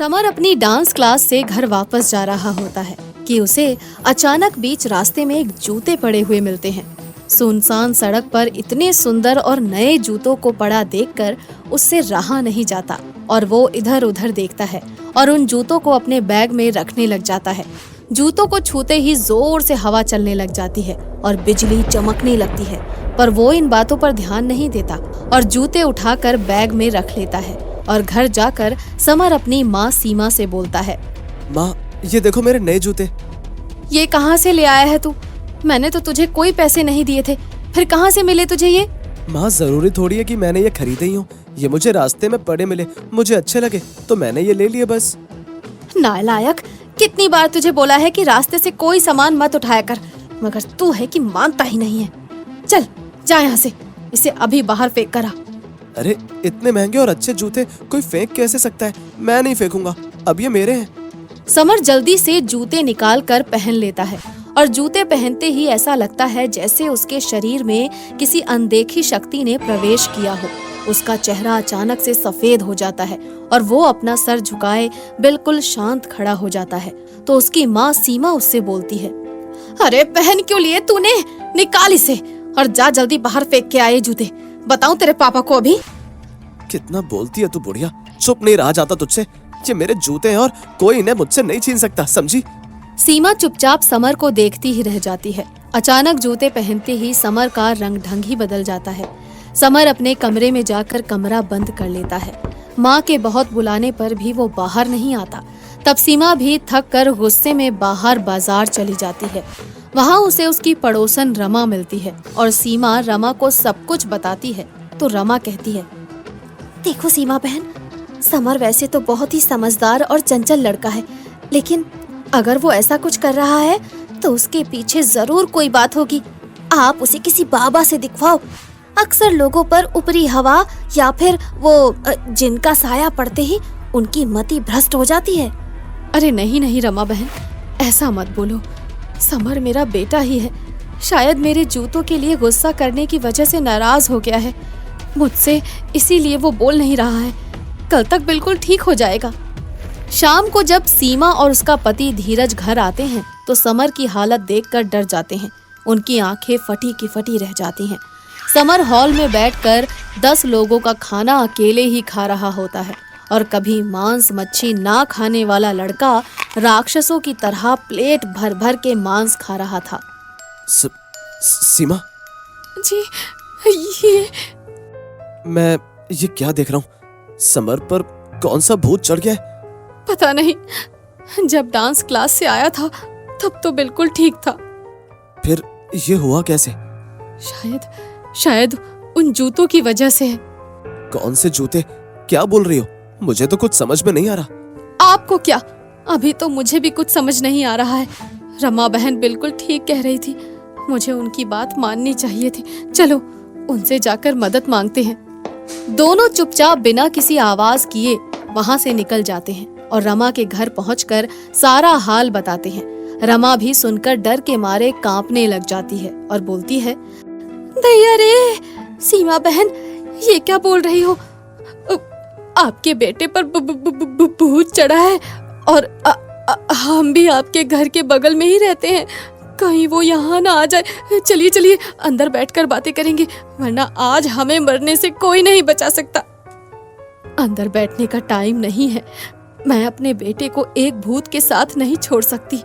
Summer अपनी dance class से घर वापस जा रहा होता है कि उसे अचानक बीच रास्ते में एक जूते पड़े हुए मिलते हैं। सुनसान सड़क पर इतने सुंदर और नए जूतों को पड़ा देखकर उससे रहा नहीं जाता और वो इधर उधर देखता है और उन जूतों को अपने बैग में रखने लग जाता है। जूतों को छूते ही जोर से हवा चलने लग जाती है और बिजली चमकने लगती है, पर वो इन बातों पर ध्यान नहीं देता और जूते उठाकर बैग में रख लेता है। और घर जाकर समर अपनी माँ सीमा से बोलता है, माँ, ये देखो मेरे नए जूते। ये कहाँ से ले आया है तू? मैंने तो तुझे कोई पैसे नहीं दिए थे, फिर कहाँ से मिले तुझे ये? माँ, जरूरी थोड़ी है कि मैंने ये खरीदे ही हूँ। ये मुझे रास्ते में पड़े मिले, मुझे अच्छे लगे तो मैंने ये ले लिए बस। नालायक, कितनी बार तुझे बोला है कि रास्ते से कोई सामान मत उठाया कर, मगर तू है कि मानता ही नहीं है। चल जा यहाँ से, इसे अभी बाहर फेंक कर आ। अरे, इतने महंगे और अच्छे जूते कोई फेंक कैसे सकता है? मैं नहीं फेंकूंगा, अब ये मेरे हैं। समर जल्दी से जूते निकाल कर पहन लेता है और जूते पहनते ही ऐसा लगता है जैसे उसके शरीर में किसी अनदेखी शक्ति ने प्रवेश किया हो। उसका चेहरा अचानक से सफेद हो जाता है और वो अपना सर झुकाए बिल्कुल शांत खड़ा हो जाता है। तो उसकी माँ सीमा उससे बोलती है, अरे पहन क्यों लिए तूने? निकाल इसे और जा जल्दी बाहर फेंक के आए जूते। बताऊं तेरे पापा को अभी? कितना बोलती है तू बुढ़िया, चुप नहीं रहा जाता तुझसे। ये मेरे जूते हैं और कोई इन्हें मुझसे नहीं छीन सकता, समझी? सीमा चुपचाप समर को देखती ही रह जाती है। अचानक जूते पहनते ही समर का रंग ढंग ही बदल जाता है। समर अपने कमरे में जाकर कमरा बंद कर लेता है। माँ के बहुत बुलाने पर भी वो बाहर नहीं आता। तब सीमा भी थक कर गुस्से में बाहर बाजार चली जाती है। वहाँ उसे उसकी पड़ोसन रमा मिलती है और सीमा रमा को सब कुछ बताती है। तो रमा कहती है, देखो सीमा बहन, समर वैसे तो बहुत ही समझदार और चंचल लड़का है, लेकिन अगर वो ऐसा कुछ कर रहा है तो उसके पीछे जरूर कोई बात होगी। आप उसे किसी बाबा से दिखवाओ। अक्सर लोगों पर ऊपरी हवा या फिर वो जिनका साया पड़ते ही उनकी मति भ्रष्ट हो जाती है। अरे नहीं नहीं रमा बहन, ऐसा मत बोलो। समर मेरा बेटा ही है। शायद मेरे जूतों के लिए गुस्सा करने की वजह से नाराज हो गया है मुझसे, इसीलिए वो बोल नहीं रहा है। कल तक बिल्कुल ठीक हो जाएगा। शाम को जब सीमा और उसका पति धीरज घर आते हैं तो समर की हालत देखकर डर जाते हैं। उनकी आंखें फटी की फटी रह जाती हैं। समर हॉल में बैठकर 10 लोगों का खाना अकेले ही खा रहा होता है और कभी मांस मच्छी ना खाने वाला लड़का राक्षसों की तरह प्लेट भर भर के मांस खा रहा था। सीमा जी, ये मैं ये क्या देख रहा हूँ? समर पर कौन सा भूत चढ़ गया है? पता नहीं, जब डांस क्लास से आया था तब तो बिल्कुल ठीक था। फिर ये हुआ कैसे? शायद उन जूतों की वजह से है। कौन से जूते? क्या बोल रही हो? मुझे तो कुछ समझ में नहीं आ रहा। आपको क्या? अभी तो मुझे भी कुछ समझ नहीं आ रहा है। रमा बहन बिल्कुल ठीक कह रही थी, मुझे उनकी बात माननी चाहिए थी। चलो उनसे जाकर मदद मांगते हैं। दोनों चुपचाप बिना किसी आवाज किए वहां से निकल जाते हैं और रमा के घर पहुंचकर सारा हाल बताते हैं। रमा भी सुनकर डर के मारे कांपने लग जाती है और बोलती है, दैया रे, सीमा बहन ये क्या बोल रही हो? आपके बेटे पर भूत चढ़ा है और हम भी आपके घर के बगल में ही रहते हैं। कहीं वो यहाँ ना आ जाए। चलिए चलिए अंदर बैठकर बातें करेंगे, वरना आज हमें मरने से कोई नहीं बचा सकता। अंदर बैठने का टाइम नहीं है। मैं अपने बेटे को एक भूत के साथ नहीं छोड़ सकती।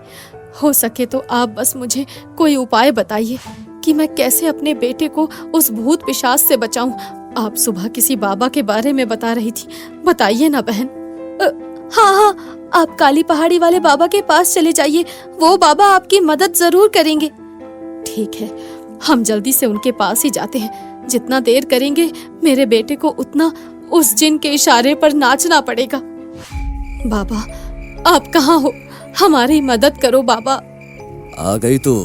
हो सके तो आप बस मुझे कोई उपाय बताइए कि मैं कैसे अपने बेटे को उस भूत पिशाच से बचाऊं। आप सुबह किसी बाबा के बारे में बता रही थी, बताइए ना बहन। हाँ, आप काली पहाड़ी वाले बाबा के पास चले जाइए, वो बाबा आपकी मदद जरूर करेंगे। ठीक है, हम जल्दी से उनके पास ही जाते हैं। जितना देर करेंगे मेरे बेटे को उतना उस जिन के इशारे पर नाचना पड़ेगा। बाबा आप कहाँ हो? हमारी मदद करो बाबा। आ गई तू?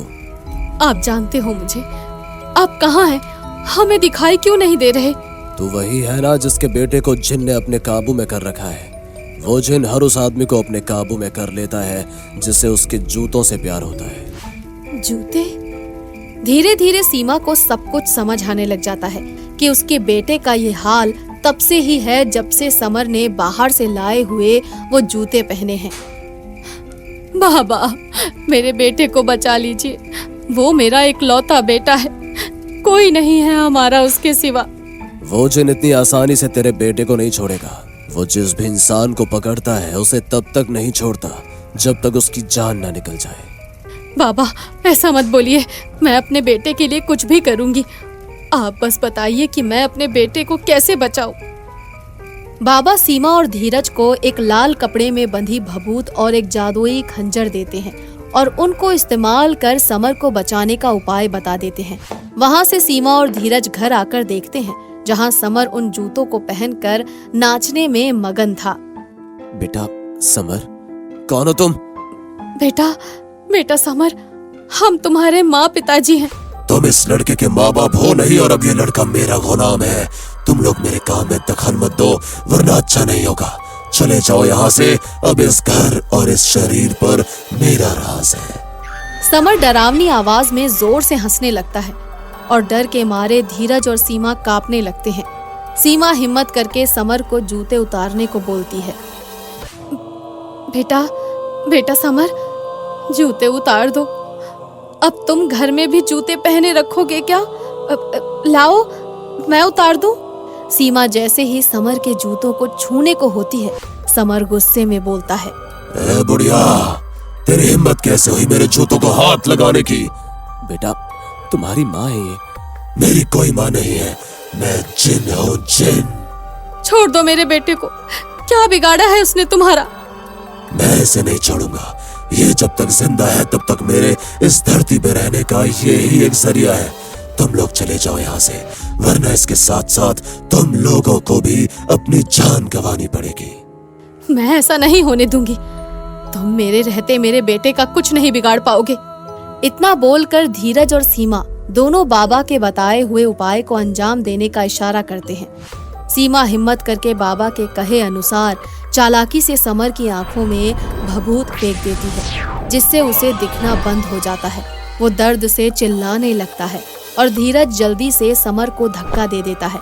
आप जानते हो मुझे। आप कहाँ हैं? हमें दिखाई क्यों नहीं दे रहे? तू वही है ना जिसके बेटे को जिन ने अपने काबू में कर रखा है। वो जिन हर उस आदमी को अपने काबू में कर लेता है जिसे उसके जूतों से प्यार होता है। जूते? धीरे धीरे सीमा को सब कुछ समझ आने लग जाता है कि उसके बेटे का ये हाल तब से ही है जब से समर ने बाहर से लाए हुए वो जूते पहने हैं। बाबा, मेरे बेटे को बचा लीजिए, वो मेरा इकलौता बेटा है, कोई नहीं है हमारा उसके सिवा। वो जिन इतनी आसानी से तेरे बेटे को नहीं छोड़ेगा। वो जिस भी इंसान को पकड़ता है उसे तब तक नहीं छोड़ता जब तक उसकी जान ना निकल जाए। बाबा, ऐसा मत बोलिए, मैं अपने बेटे के लिए कुछ भी करूंगी। आप बस बताइए कि मैं अपने बेटे को कैसे बचाऊं। बाबा सीमा और धीरज को एक लाल कपड़े में बंधी भभूत और एक जादुई खंजर देते हैं और उनको इस्तेमाल कर समर को बचाने का उपाय बता देते हैं। वहाँ से सीमा और धीरज घर आकर देखते हैं जहाँ समर उन जूतों को पहनकर नाचने में मगन था। बेटा समर, कौन हो तुम? बेटा समर, हम तुम्हारे माँ पिताजी हैं। तुम इस लड़के के माँ बाप हो नहीं और अब ये लड़का मेरा गुलाम है। तुम लोग मेरे काम में दखल मत दो वरना अच्छा नहीं होगा। चले जाओ यहाँ से, अब इस घर और इस शरीर पर मेरा राज है। समर डरावनी आवाज में जोर से हंसने लगता है और डर के मारे धीरज और सीमा कांपने लगते हैं। सीमा हिम्मत करके समर को जूते उतारने को बोलती है। बेटा समर, जूते उतार दो। अब तुम घर में भी जूते पहने रखोगे क्या? लाओ, मैं उतार दूं। सीमा जैसे ही समर के जूतों को छूने को होती है, समर गुस्से में बोलता है, ए बुढ़िया, तेरी हिम्मत कैसे हुई मेरे जूतों को हाथ लगाने की? बेटा, तुम्हारी माँ है ये। मेरी कोई माँ नहीं है, मैं जिन हूँ, जिन। छोड़ दो मेरे बेटे को, क्या बिगाड़ा है उसने तुम्हारा? मैं इसे नहीं छोड़ूंगा। ये जब तक जिंदा है तब तक मेरे इस धरती पे रहने का ये ही एक जरिया है। तुम लोग चले जाओ यहाँ से, वरना इसके साथ साथ तुम लोगों को भी अपनी जान गंवानी पड़ेगी। मैं ऐसा नहीं होने दूंगी। तुम मेरे रहते मेरे बेटे का कुछ नहीं बिगाड़ पाओगे। इतना बोलकर धीरज और सीमा दोनों बाबा के बताए हुए उपाय को अंजाम देने का इशारा करते हैं। सीमा हिम्मत करके बाबा के कहे अनुसार चालाकी से समर की आंखों में भभूत फेंक देती है, जिससे उसे दिखना बंद हो जाता है। वो दर्द से चिल्लाने लगता है और धीरज जल्दी से समर को धक्का दे देता है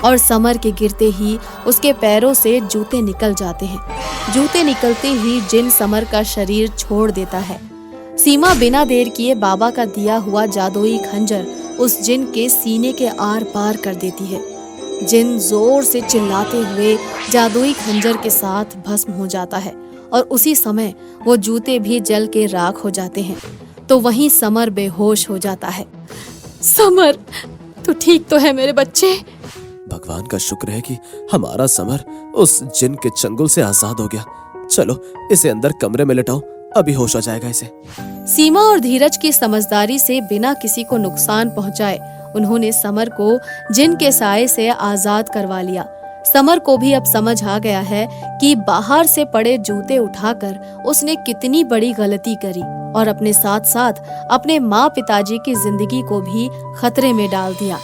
और समर के गिरते ही उसके पैरों से जूते निकल जाते हैं। जूते निकलते ही जिन समर का शरीर छोड़ देता है। सीमा बिना देर किए बाबा का दिया हुआ जादुई खंजर उस जिन के सीने के आर पार कर देती है। जिन जोर से चिल्लाते हुए जादुई खंजर के साथ भस्म हो जाता है और उसी समय वो जूते भी जल के राख हो जाते हैं। तो वहीं समर बेहोश हो जाता है। समर, तू ठीक तो है मेरे बच्चे? भगवान का शुक्र है कि हमारा समर उस जिन के चंगुल से आजाद हो गया। चलो इसे अंदर कमरे में लेटाओ, अभी होश आ जाएगा इसे। सीमा और धीरज की समझदारी से बिना किसी को नुकसान पहुंचाए उन्होंने समर को जिन के साए से आजाद करवा लिया। समर को भी अब समझ आ गया है कि बाहर से पड़े जूते उठाकर उसने कितनी बड़ी गलती करी और अपने साथ साथ अपने माँ पिताजी की जिंदगी को भी खतरे में डाल दिया।